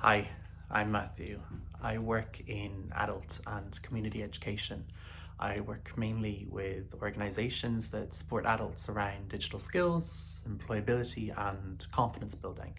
Hi, I'm Matthew. I work in adult and community education. I work mainly with organisations that support adults around digital skills, employability and confidence building,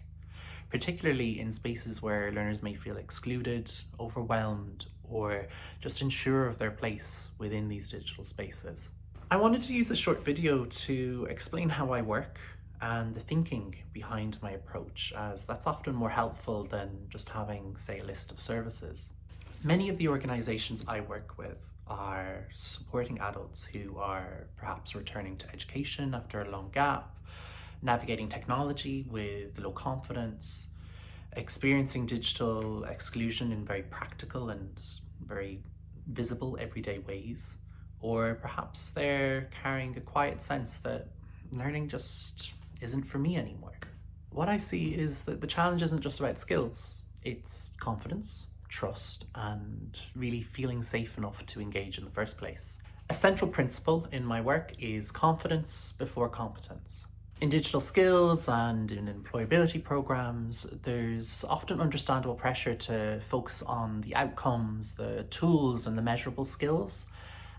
particularly in spaces where learners may feel excluded, overwhelmed, or just unsure of their place within these digital spaces. I wanted to use a short video to explain how I work and the thinking behind my approach, as that's often more helpful than just having, say, a list of services. Many of the organisations I work with are supporting adults who are perhaps returning to education after a long gap, navigating technology with low confidence, experiencing digital exclusion in very practical and very visible everyday ways, or perhaps they're carrying a quiet sense that learning just isn't for me anymore. What I see is that the challenge isn't just about skills, it's confidence, trust, and really feeling safe enough to engage in the first place. A central principle in my work is confidence before competence. In digital skills and in employability programs, there's often understandable pressure to focus on the outcomes, the tools, and the measurable skills.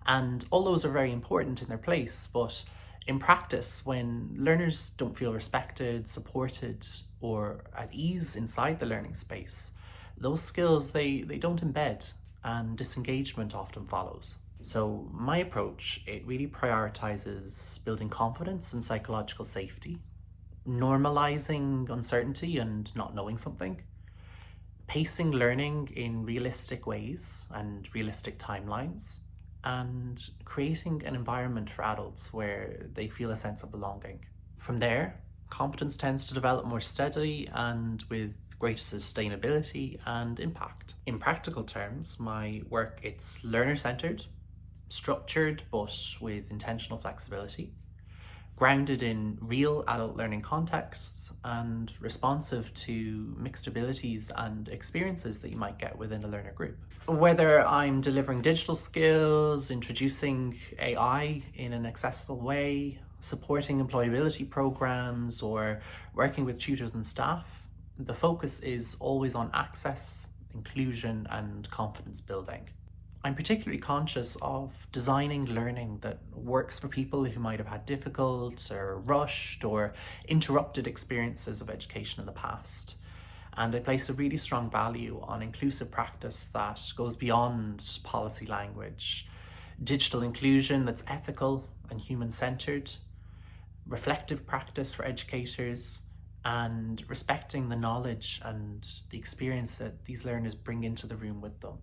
And all those are very important in their place, but in practice, when learners don't feel respected, supported, or at ease inside the learning space, those skills, they don't embed and disengagement often follows. So my approach, it really prioritizes building confidence and psychological safety, normalizing uncertainty and not knowing something, pacing learning in realistic ways and realistic timelines, and creating an environment for adults where they feel a sense of belonging. From there, competence tends to develop more steadily and with greater sustainability and impact. In practical terms, my work, it's learner-centered, structured but with intentional flexibility, grounded in real adult learning contexts and responsive to mixed abilities and experiences that you might get within a learner group. Whether I'm delivering digital skills, introducing AI in an accessible way, supporting employability programs, or working with tutors and staff, the focus is always on access, inclusion, and confidence building. I'm particularly conscious of designing learning that works for people who might have had difficult or rushed or interrupted experiences of education in the past. And I place a really strong value on inclusive practice that goes beyond policy language, digital inclusion that's ethical and human-centered, reflective practice for educators, and respecting the knowledge and the experience that these learners bring into the room with them.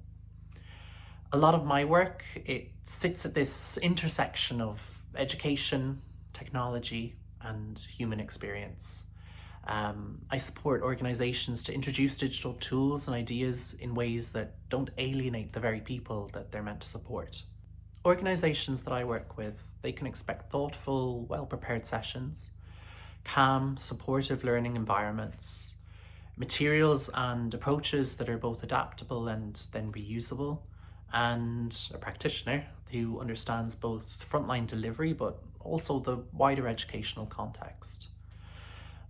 A lot of my work, it sits at this intersection of education, technology, and human experience. I support organisations to introduce digital tools and ideas in ways that don't alienate the very people that they're meant to support. Organisations that I work with, they can expect thoughtful, well-prepared sessions, calm, supportive learning environments, materials and approaches that are both adaptable and then reusable, and a practitioner who understands both frontline delivery but also the wider educational context.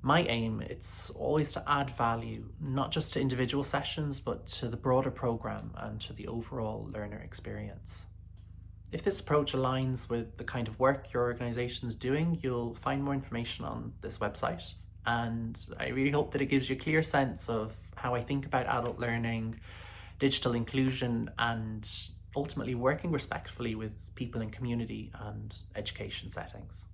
My aim, it's always to add value, not just to individual sessions, but to the broader programme and to the overall learner experience. If this approach aligns with the kind of work your organisation is doing, you'll find more information on this website. And I really hope that it gives you a clear sense of how I think about adult learning, digital inclusion, and ultimately working respectfully with people in community and education settings.